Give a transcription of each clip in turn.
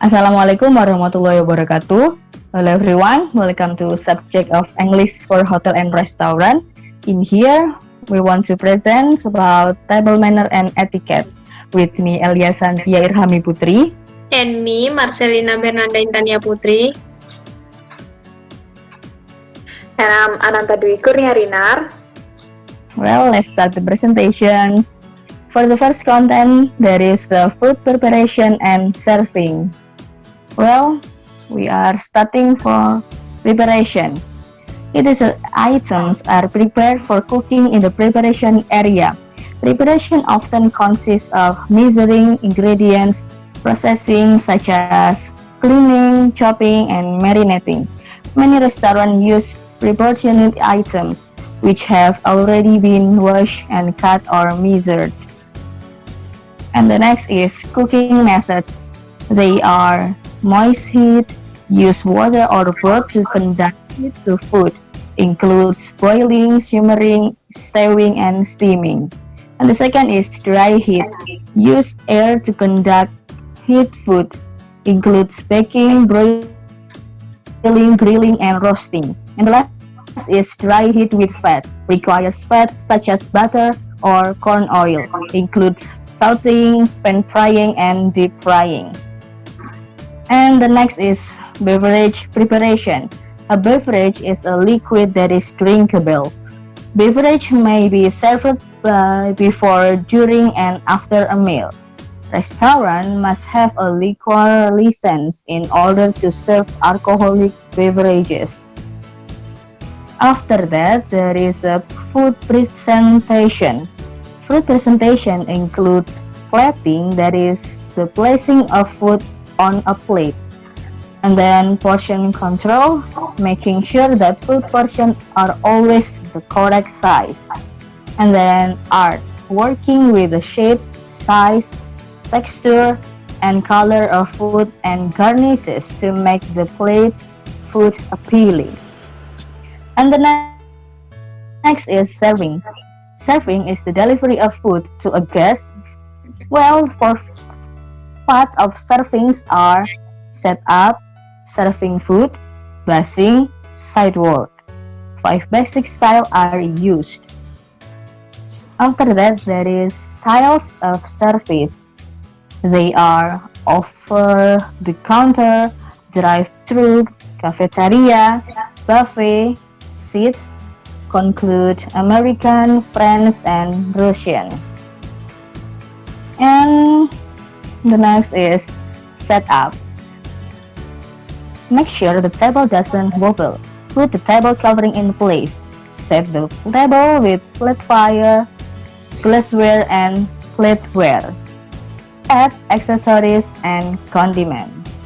Assalamualaikum warahmatullahi wabarakatuh. Hello everyone, welcome to Subject of English for Hotel and Restaurant. In here, we want to present about table manner and etiquette. With me, Elyassantia Irkhami Putri. And me, Marcelina Bernanda Intania Putri. And I'm Ananta Kurniarinar. Well, let's start the presentations. For the first content, there is the food preparation and serving. Well, we are starting for preparation. It is items are prepared for cooking in the preparation area. Preparation often consists of measuring ingredients, processing such as cleaning, chopping, and marinating. Many restaurants use proportionate items which have already been washed and cut or measured. And the next is cooking methods. They are moist heat, use water or broth to conduct heat to food, includes boiling, simmering, stewing, and steaming. And the second is dry heat, use air to conduct heat food, includes baking, broiling, grilling, and roasting. And the last is dry heat with fat, requires fat such as butter or corn oil, includes sauteing, pan frying, and deep frying. And the next is beverage preparation. A beverage is a liquid that is drinkable. Beverage may be served before, during, and after a meal. Restaurant must have a liquor license in order to serve alcoholic beverages. After that, there is a food presentation. Food presentation includes plating, that is the placing of food on a plate. And then portion control, making sure that food portions are always the correct size. And then art, working with the shape, size, texture, and color of food and garnishes to make the plate food appealing. And the next is serving. Serving is the delivery of food to a guest. Well, for part of servings are set up, serving food, bussing, side work. 5 basic styles are used. After that, there is styles of service. They are over the counter, drive-through, cafeteria, buffet, seat, conclude American, French, and Russian. And the next is set up. Make sure the table doesn't wobble. Put the table covering in place. Set the table with flat fire, glassware, and plateware. Add accessories and condiments.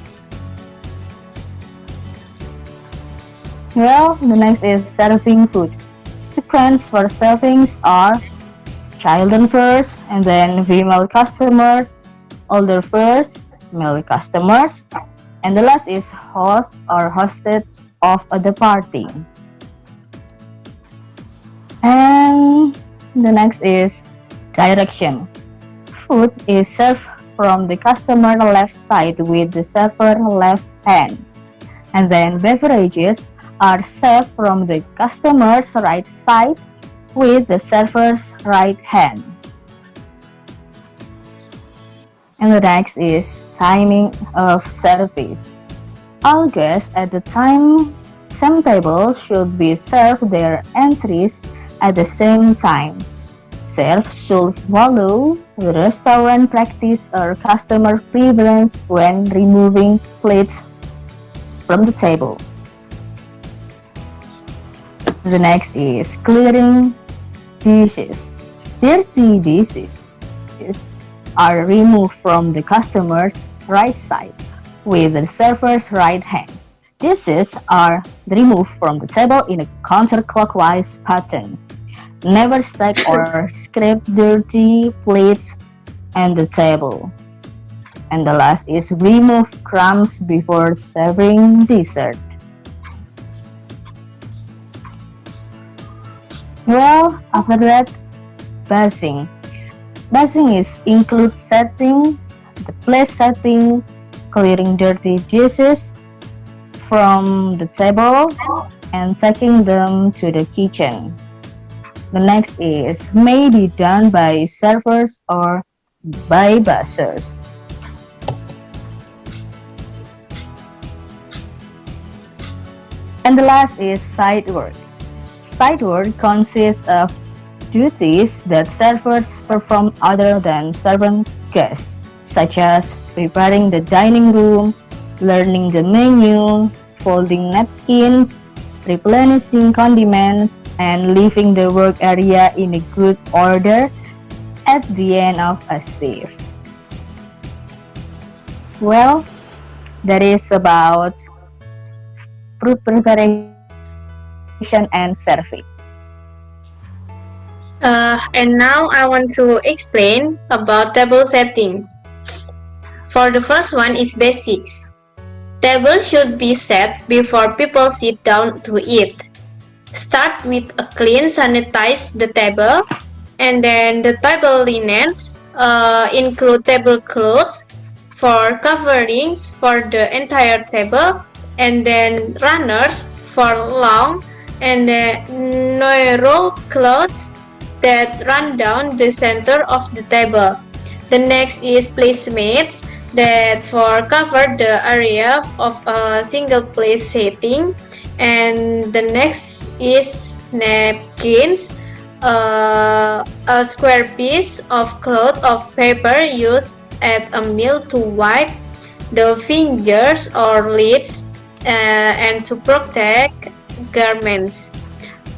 Well, the next is serving food. Sequence for servings are children first, and then female customers, older first, male customers, and the last is host or hostess of the party. And the next is direction. Food is served from the customer left side with the server left hand. And then beverages are served from the customer's right side with the server's right hand. And the next is timing of service. All guests at the same table should be served their entries at the same time. Serve should follow the restaurant practice or customer preference when removing plates from the table. The next is clearing dishes. Dirty dishes are removed from the customer's right side with the server's right hand. Dishes are removed from the table in a counterclockwise pattern. Never stack or scrape dirty plates on the table. And the last is remove crumbs before serving dessert. Well, after that, bussing. Bussing includes setting, the place setting, clearing dirty dishes from the table and taking them to the kitchen. The next is may be done by servers or by bussers. And the last is side work. Side work consists of duties that servers perform other than servant guests, such as preparing the dining room, learning the menu, folding napkins, replenishing condiments, and leaving the work area in a good order at the end of a shift. Well, that is about fruit preparation and serving. And now I want to explain about table setting. For the first one is basics. Table should be set before people sit down to eat. Start with a clean, sanitize the table, and then the table linens include tablecloths for coverings for the entire table, and then runners for long and narrow cloths that run down the center of the table. The next is placemats that for cover the area of a single place setting, and the next is napkins, a square piece of cloth of paper used at a meal to wipe the fingers or lips and to protect garments.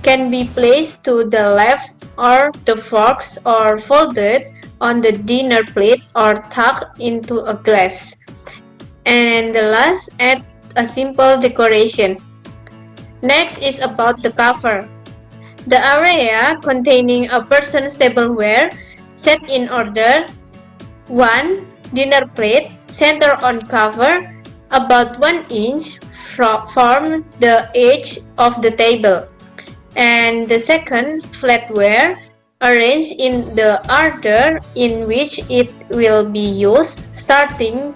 Can be placed to the left or the forks or folded on the dinner plate or tucked into a glass. And the last, add a simple decoration. Next is about the cover. The area containing a person's tableware set in order. 1. Dinner plate, center on cover, about 1 inch from the edge of the table. And the second, flatware, arranged in the order in which it will be used, starting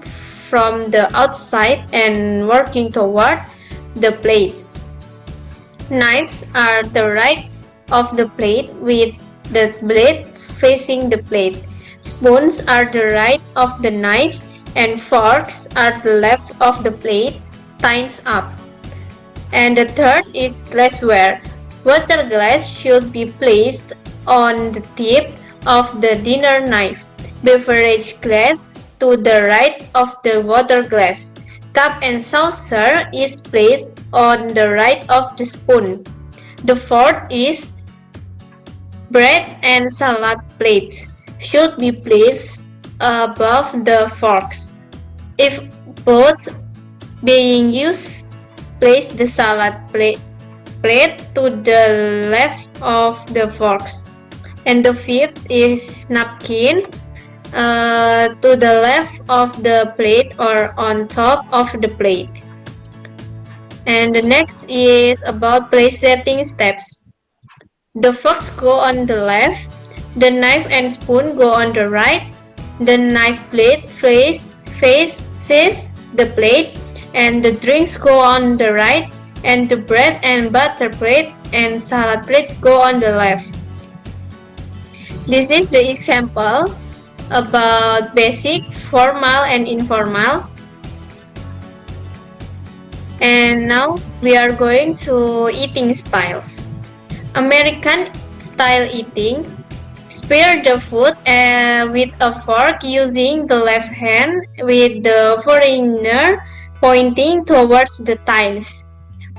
from the outside and working toward the plate. Knives are the right of the plate with the blade facing the plate. Spoons are the right of the knife, and forks are the left of the plate, tines up. And the third is glassware. Water glass should be placed on the tip of the dinner knife. Beverage glass to the right of the water glass. Cup and saucer is placed on the right of the spoon. The fourth is bread and salad plates should be placed above the forks. If both being used, place the salad plate to the left of the forks. And the fifth is napkin to the left of the plate or on top of the plate. And the next is about place setting steps. The forks go on the left, the knife and spoon go on the right, the knife plate faces the plate, and the drinks go on the right, and the bread and butter plate and salad plate go on the left. This is the example about basic, formal, and informal. And now we are going to eating styles. American style eating. Spear the food with a fork using the left hand with the foreigner pointing towards the tiles.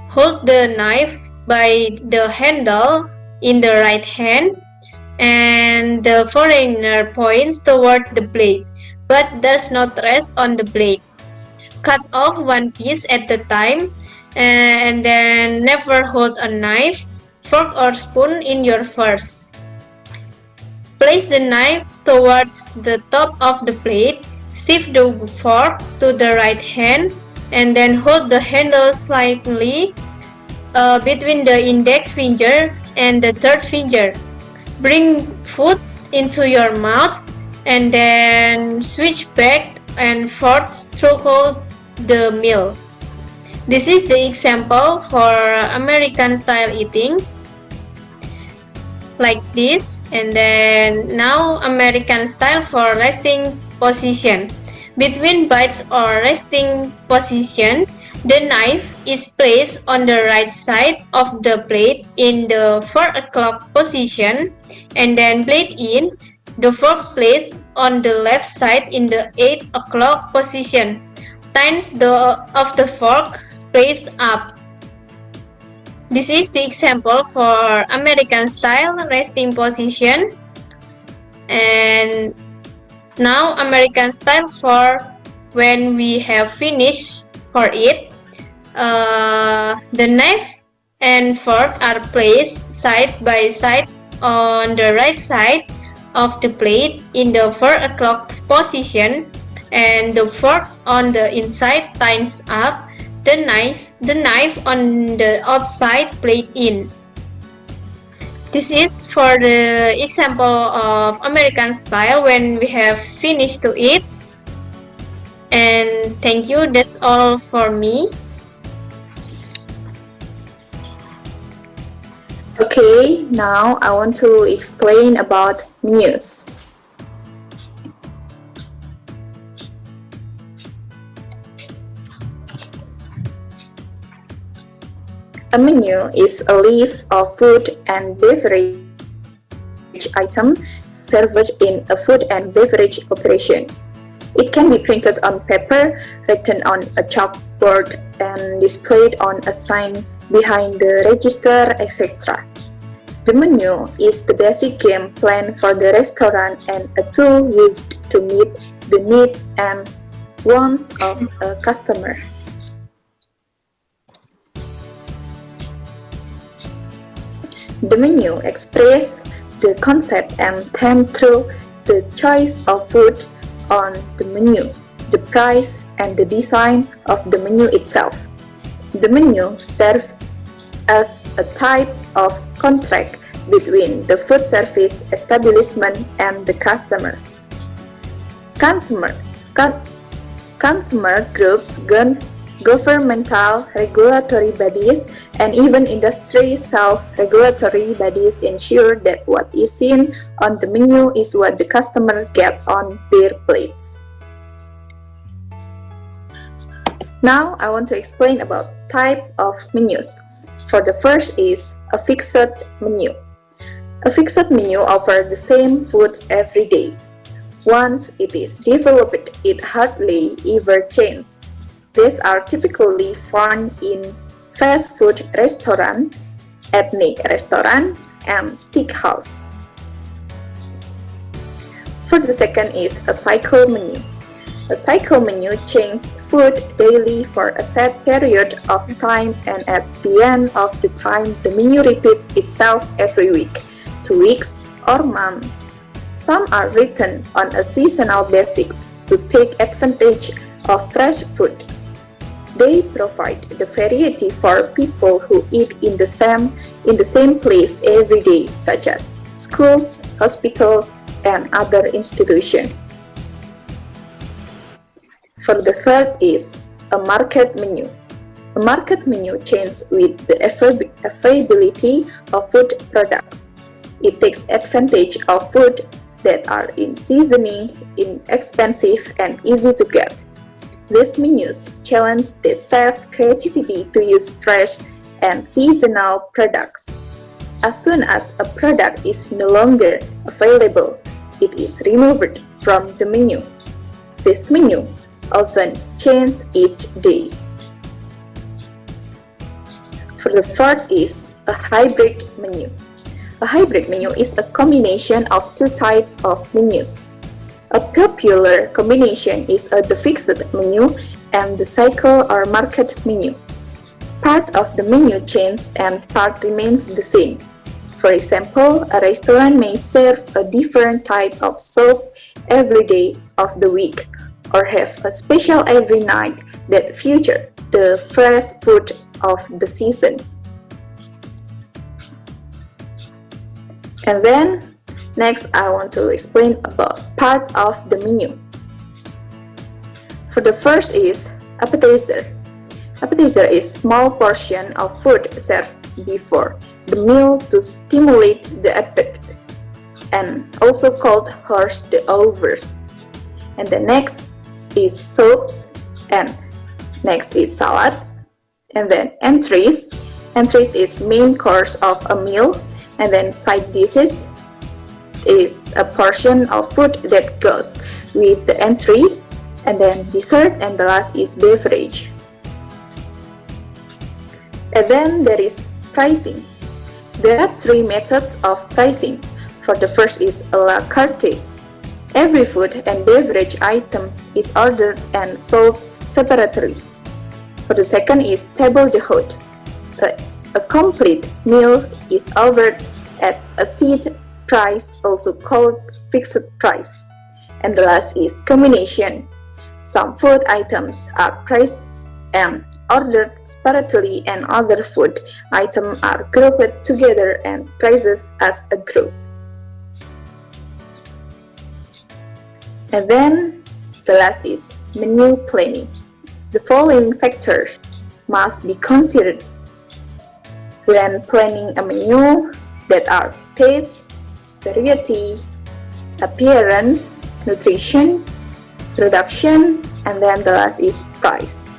Hold the knife by the handle in the right hand, and the foreigner points toward the blade but does not rest on the blade. Cut off one piece at a time and then never hold a knife, fork or spoon in your purse. Place the knife towards the top of the plate, shift the fork to the right hand, and then hold the handle slightly between the index finger and the third finger. Bring food into your mouth and then switch back and fourth throughout the meal. This is the example for American style eating, like this. And then now American style for resting position. Between bites or resting position, the knife is placed on the right side of the plate in the 4 o'clock position, and then plate in, the fork placed on the left side in the 8 o'clock position. Tines of the fork placed up. This is the example for American style resting position. And now American style for when we have finished for it. The knife and fork are placed side by side on the right side of the plate in the 4 o'clock position, and the fork on the inside tines up, the knife on the outside plate in. This is for the example of American style when we have finished to eat. And thank you, that's all for me. Okay, now I want to explain about menus. A menu is a list of food and beverage items served in a food and beverage operation. It can be printed on paper, written on a chalkboard, and displayed on a sign behind the register, etc. The menu is the basic game plan for the restaurant and a tool used to meet the needs and wants of a customer. The menu expresses the concept and theme through the choice of foods on the menu, the price, and the design of the menu itself. The menu serves as a type of contract between the food service establishment and the customer. Consumer groups, governmental regulatory bodies, and even industry self-regulatory bodies ensure that what is seen on the menu is what the customer get on their plates. Now I want to explain about type of menus. For the first is a fixed menu. A fixed menu offers the same foods every day. Once it is developed, it hardly ever changes. These are typically found in fast food restaurant, ethnic restaurant, and steakhouse. For the second is a cycle menu. A cycle menu changes food daily for a set period of time, and at the end of the time, the menu repeats itself every week, 2 weeks, or month. Some are written on a seasonal basis to take advantage of fresh food. They provide the variety for people who eat in the same place every day, such as schools, hospitals, and other institutions. For the third is a market menu. A market menu changes with the availability of food products. It takes advantage of food that are in seasoning, inexpensive, and easy to get. These menus challenge the chef's creativity to use fresh and seasonal products. As soon as a product is no longer available, it is removed from the menu. This menu often changes each day. For the fourth is a hybrid menu. A hybrid menu is a combination of two types of menus. A popular combination is the fixed menu and the cycle or market menu. Part of the menu changes and part remains the same. For example, a restaurant may serve a different type of soup every day of the week, or have a special every night that features the fresh food of the season. And then, next I want to explain about part of the menu. For the first is appetizer. Appetizer is small portion of food served before the meal to stimulate the appetite, and also called hors d'oeuvres. And the next is soups, and next is salads, and then entrees. Entrees is main course of a meal, and then side dishes is a portion of food that goes with the entree, and then dessert, and the last is beverage. And then there is pricing. There are three methods of pricing. For the first is a la carte. Every food and beverage item is ordered and sold separately. For the second is table d'hôte. A complete meal is offered at a set price, also called fixed price. And the last is combination. Some food items are priced and ordered separately, and other food items are grouped together and priced as a group. And then the last is menu planning. The following factors must be considered when planning a menu, that are taste, variety, appearance, nutrition, production, and then the last is price.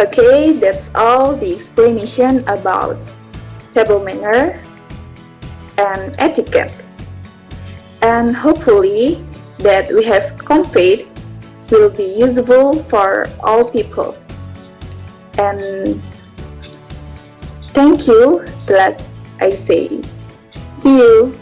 Okay, that's all the explanation about table manner and etiquette. And hopefully that we have conveyed will be useful for all people. And thank you, the last I say. See you.